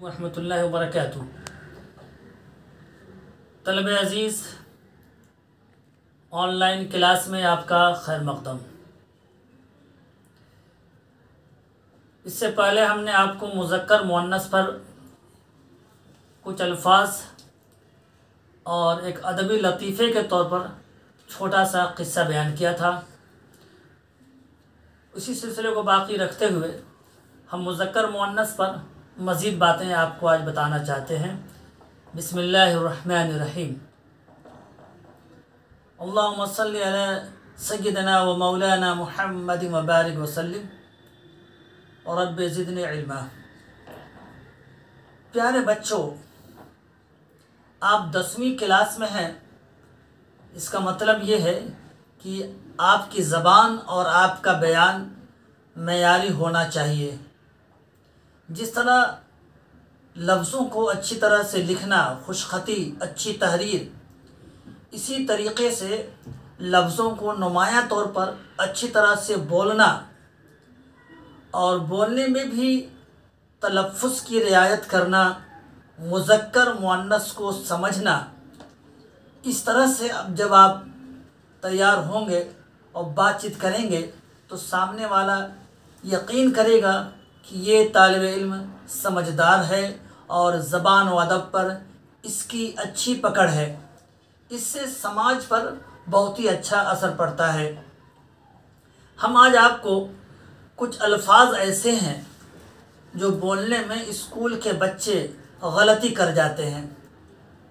रहमतुल्लाहि व बरकातुहू। तलबे अज़ीज़, online class में आपका खैर मक़दम। इससे पहले हमने आपको मुज़क्कर मुअन्नस पर कुछ अल्फाज और एक अदबी लतीफ़े के तौर पर छोटा सा क़िस्सा बयान किया था। उसी सिलसिले को बाकी रखते हुए हम मुज़क्कर मुअन्नस पर मज़ीद बातें आपको आज बताना चाहते हैं। बिस्मिल्लाहिर्रहमानिर्रहीम। अल्लाहुम्मा सल्लि अला सय्यिदना व मौलाना मुहम्मद व बारिक व सल्लिम और रब्बि ज़िदनी इल्मा। प्यारे बच्चों, आप 10वीं क्लास में हैं। इसका मतलब ये है कि आपकी ज़बान और आपका बयान मेयारी होना चाहिए। जिस तरह लफ्ज़ों को अच्छी तरह से लिखना, खुशख़ती, अच्छी तहरीर, इसी तरीक़े से लफ्ज़ों को नुमायाँ तौर पर अच्छी तरह से बोलना और बोलने में भी तलफ़्फ़ुज़ की रियायत करना, मुज़क्कर मुअन्नस को समझना। इस तरह से अब जब आप तैयार होंगे और बातचीत करेंगे तो सामने वाला यकीन करेगा कि ये तालिब इल्म समझदार है और ज़बान व अदब पर इसकी अच्छी पकड़ है। इससे समाज पर बहुत ही अच्छा असर पड़ता है। हम आज आपको कुछ अल्फाज ऐसे हैं जो बोलने में स्कूल के बच्चे गलती कर जाते हैं।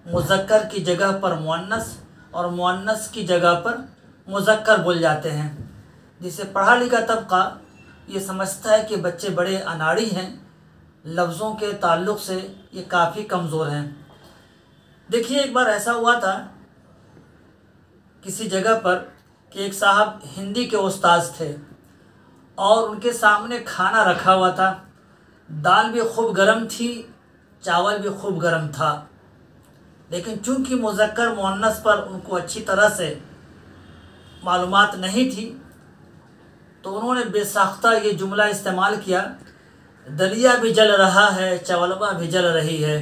मुज़क्कर की जगह पर मुअन्नस और मुअन्नस की जगह पर मुज़क्कर बोल जाते हैं, जिसे पढ़ा लिखा तबका ये समझता है कि बच्चे बड़े अनाड़ी हैं, लफ्ज़ों के ताल्लुक़ से ये काफ़ी कमज़ोर हैं। देखिए, एक बार ऐसा हुआ था किसी जगह पर कि एक साहब हिंदी के उस्ताद थे और उनके सामने खाना रखा हुआ था। दाल भी खूब गर्म थी, चावल भी खूब गर्म था, लेकिन चूँकि मुज़क्कर मुअन्नस पर उनको अच्छी तरह से मालूमात नहीं थी तो उन्होंने बेसाख्ता ये जुमला इस्तेमाल किया, दलिया भी जल रहा है, चावलवा भी जल रही है।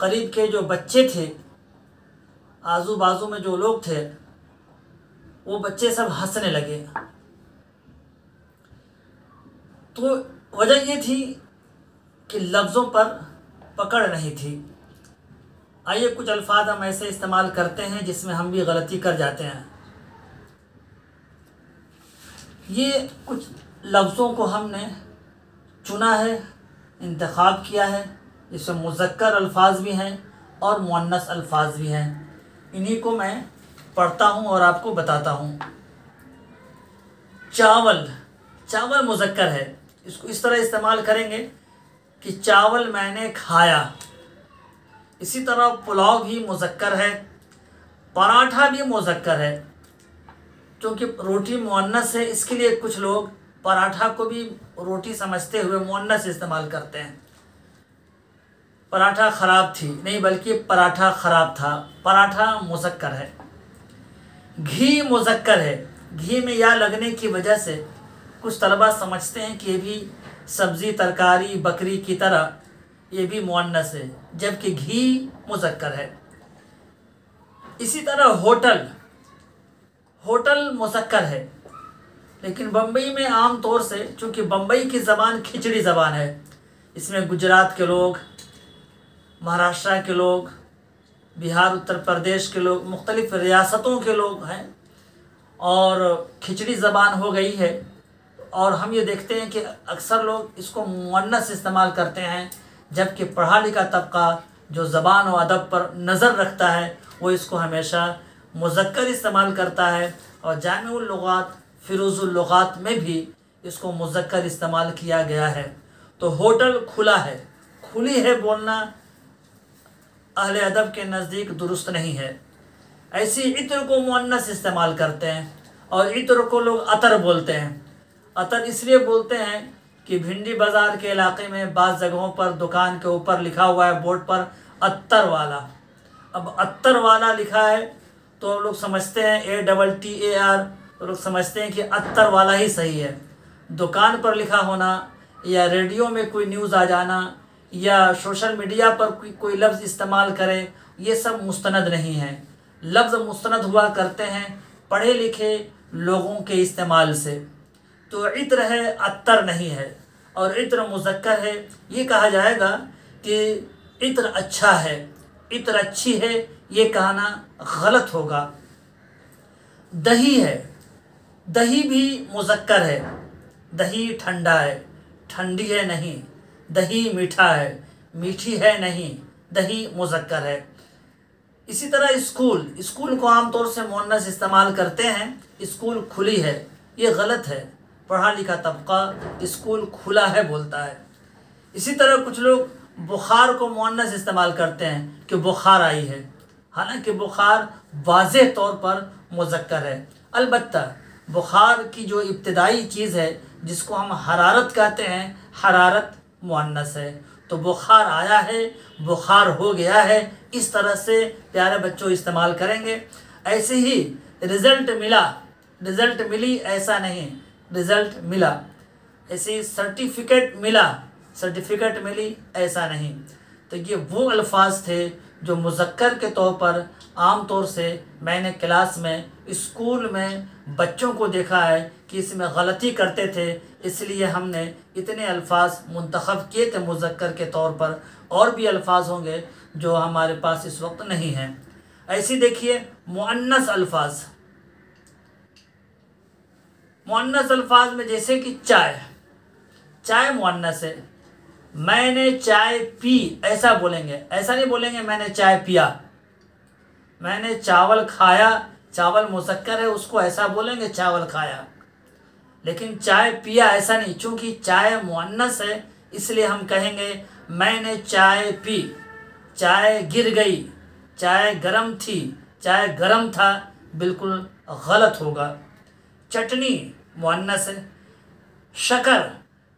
करीब के जो बच्चे थे, आजू बाजू में जो लोग थे, वो बच्चे सब हंसने लगे। तो वजह ये थी कि लफ्ज़ों पर पकड़ नहीं थी। आइए कुछ अल्फाज हम ऐसे इस्तेमाल करते हैं जिसमें हम भी गलती कर जाते हैं। ये कुछ लफ्ज़ों को हमने चुना है, इंतखाब किया है, जिसमें मुज़क्कर अल्फाज भी हैं और मुअन्नस अल्फाज भी हैं। इन्हीं को मैं पढ़ता हूँ और आपको बताता हूँ। चावल, चावल मुज़क्कर है, इसको इस तरह इस्तेमाल करेंगे कि चावल मैंने खाया। इसी तरह पुलाव भी मुज़क्कर है, पराठा भी मुज़क्कर है। क्योंकि रोटी मुअन्नस है, इसके लिए कुछ लोग पराठा को भी रोटी समझते हुए मुअन्नस इस्तेमाल करते हैं। पराठा ख़राब थी, नहीं बल्कि पराठा ख़राब था, पराठा मुज़क्कर है। घी मुज़क्कर है, घी में या लगने की वजह से कुछ तलबा समझते हैं कि ये भी सब्ज़ी, तरकारी, बकरी की तरह ये भी मुअन्नस है, जबकि घी मुज़क्कर है। इसी तरह होटल, होटल मुज़क्कर है, लेकिन बम्बई में आम तौर से, चूँकि बम्बई की ज़बान खिचड़ी ज़बान है, इसमें गुजरात के लोग, महाराष्ट्र के लोग, बिहार, उत्तर प्रदेश के लोग, मुख्तलिफ़ रियासतों के लोग हैं और खिचड़ी ज़बान हो गई है। और हम ये देखते हैं कि अक्सर लोग इसको मुअन्नस इस्तेमाल करते हैं, जबकि पढ़ा लिखा तबका जो ज़बान व अदब पर नज़र रखता है वो इसको हमेशा मुज़क्कर इस्तेमाल करता है। और जामिउल लुग़ात, फ़िरूज़ुल लुग़ात में भी इसको मुज़क्कर इस्तेमाल किया गया है। तो होटल खुला है, खुली है बोलना अहले अदब के नज़दीक दुरुस्त नहीं है। ऐसी इत्र को मुअन्नस इस्तेमाल करते हैं और इत्र को लोग अतर बोलते हैं। अतर इसलिए बोलते हैं कि भिंडी बाज़ार के इलाके में बाज़ जगहों पर दुकान के ऊपर लिखा हुआ है बोर्ड पर अत्तर वाला। अब अत्तर वाला लिखा है तो लोग समझते हैं ATTAR, तो लोग समझते हैं कि अत्तर वाला ही सही है। दुकान पर लिखा होना या रेडियो में कोई न्यूज़ आ जाना या सोशल मीडिया पर कोई लफ्ज़ इस्तेमाल करे, ये सब मुस्तनद नहीं है। लफ्ज़ मुस्तनद हुआ करते हैं पढ़े लिखे लोगों के इस्तेमाल से। तो इत्र है, अत्तर नहीं है, और इत्र मुज़क्कर है। ये कहा जाएगा कि इत्र अच्छा है, इत्र अच्छी है, ये कहना गलत होगा। दही है, दही भी मुज़क्कर है। दही ठंडा है, ठंडी है नहीं। दही मीठा है, मीठी है नहीं। दही मुज़क्कर है। इसी तरह स्कूल, स्कूल को आमतौर से मुअन्नस इस्तेमाल करते हैं। स्कूल खुली है, ये गलत है। पढ़ा लिखा तबका स्कूल खुला है बोलता है। इसी तरह कुछ लोग बुखार को मुअन्नस इस्तेमाल करते हैं कि बुखार आई है, हालांकि बुखार वाज़ेह तौर पर मुज़क्कर है। अलबत्ता बुखार की जो इब्तिदाई चीज़ है जिसको हम हरारत कहते हैं, हरारत मुअन्नस है। तो बुखार आया है, बुखार हो गया है, इस तरह से प्यारे बच्चों इस्तेमाल करेंगे। ऐसे ही रिज़ल्ट मिला, रिज़ल्ट मिली, ऐसा नहीं, रिज़ल्ट मिला। ऐसे सर्टिफिकेट मिला, सर्टिफिकेट मिली, ऐसा नहीं। तो ये वो अल्फाज थे जो मुज़क्कर के तौर पर आम तौर से मैंने क्लास में, स्कूल में बच्चों को देखा है कि इसमें गलती करते थे, इसलिए हमने इतने अल्फाज मुंतखब किए थे मुज़क्कर के तौर पर। और भी अल्फाज होंगे जो हमारे पास इस वक्त नहीं हैं। ऐसे देखिए मुअन्नस अल्फाज, मुअन्नस अल्फाज में जैसे कि चाय, चाय मुअन्नस है। मैंने चाय पी ऐसा बोलेंगे, ऐसा नहीं बोलेंगे मैंने चाय पिया। मैंने चावल खाया, चावल मुज़क्कर है, उसको ऐसा बोलेंगे चावल खाया। लेकिन चाय पिया ऐसा नहीं, चूँकि चाय मुअन्नस है इसलिए हम कहेंगे मैंने चाय पी। चाय गिर गई, चाय गरम थी, चाय गरम था, बिल्कुल गलत होगा। चटनी मुअन्नस है। शकर,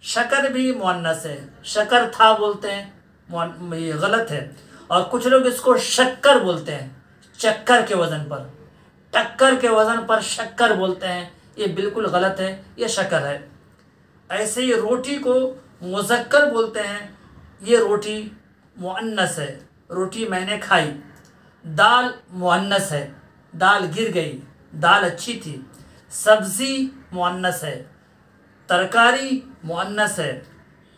शकर भी मुअन्नस है। शकर था बोलते हैं, ये गलत है। और कुछ लोग इसको शक्कर बोलते हैं, चक्कर के वज़न पर, टक्कर के वज़न पर शक्कर बोलते हैं, ये बिल्कुल गलत है, ये शकर है। ऐसे ही रोटी को मुज़क्कर बोलते हैं, ये रोटी मुअन्नस है, रोटी मैंने खाई। दाल मुअन्नस है, दाल गिर गई, दाल अच्छी थी। सब्ज़ी मुअन्नस है, तरकारी मुअन्नस है।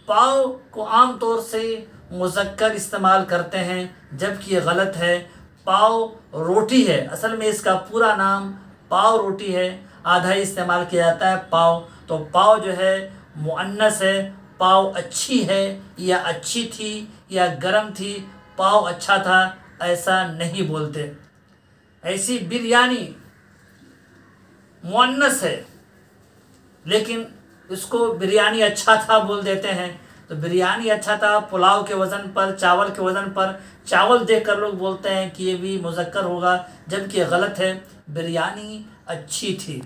पाव को आम तौर से मुज़क्कर इस्तेमाल करते हैं, जबकि ये गलत है। पाव रोटी है, असल में इसका पूरा नाम पाव रोटी है, आधा ही इस्तेमाल किया जाता है पाव। तो पाव जो है मुअन्नस है। पाव अच्छी है या अच्छी थी या गरम थी, पाव अच्छा था ऐसा नहीं बोलते। ऐसी बिरयानी मुअन्नस है, लेकिन इसको बिरयानी अच्छा था बोल देते हैं। तो बिरयानी अच्छा था पुलाव के वज़न पर, चावल के वज़न पर, चावल देखकर लोग बोलते हैं कि ये भी मुज़क्कर होगा, जबकि ये गलत है, बिरयानी अच्छी थी।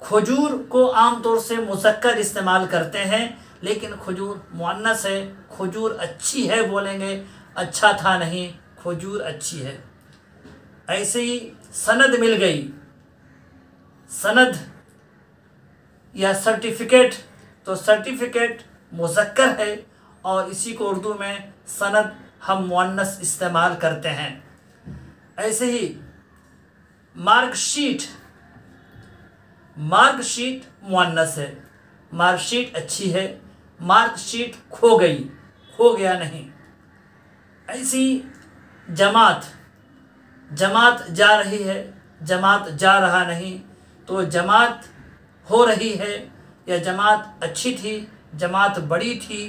खजूर को आम तौर से मुज़क्कर इस्तेमाल करते हैं, लेकिन खजूर मुअन्नस है। खजूर अच्छी है बोलेंगे, अच्छा था नहीं, खजूर अच्छी है। ऐसे ही सनद मिल गई, सनद या सर्टिफिकेट, तो सर्टिफिकेट मुज़क्कर है और इसी को उर्दू में सनद हम मुअन्नस इस्तेमाल करते हैं। ऐसे ही मार्कशीट, मार्कशीट मुअन्नस है, मार्कशीट अच्छी है। मार्कशीट खो गई, खो गया नहीं। ऐसी जमात, जमात जा रही है, जमात जा रहा नहीं। तो जमात हो रही है या जमात अच्छी थी, जमात बड़ी थी,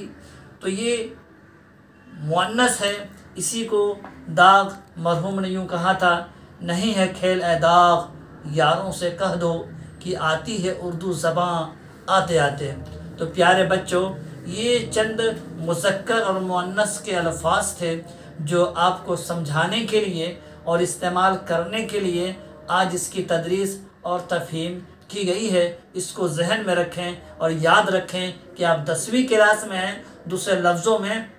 तो ये मुअन्नस है। इसी को दाग मरहूम ने यूँ कहा था, नहीं है खेल ए दाग, यारों से कह दो कि आती है उर्दू ज़बां आते आते। तो प्यारे बच्चों, ये चंद मुज़क्कर और मुअन्नस के अल्फाज थे जो आपको समझाने के लिए और इस्तेमाल करने के लिए आज इसकी तदरीस और तफ़हीम की गई है। इसको जहन में रखें और याद रखें कि आप 10वीं क्लास में हैं। दूसरे लफ्ज़ों में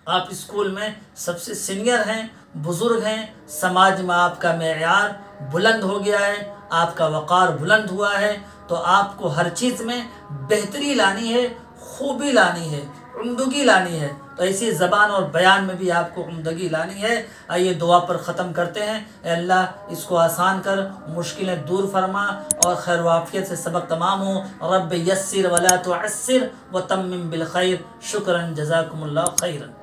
आप स्कूल में सबसे सीनियर हैं, बुज़ुर्ग हैं, समाज में आपका मेयार बुलंद हो गया है, आपका वक़ार बुलंद हुआ है। तो आपको हर चीज़ में बेहतरी लानी है, खूबी लानी है, उम्दगी लानी है, तो ऐसी ज़बान और बयान में भी आपको उम्दगी लानी है। आइए दुआ पर ख़त्म करते हैं। ए अल्लाह इसको आसान कर, मुश्किलें दूर फरमा और खैर वाफ़ियत से सबक तमाम हो। रब्ब यस्सिर वला तुअस्सिर व तम्मिम बिल खैर। शुक्रन जज़ाकुमुल्लाह खैरन।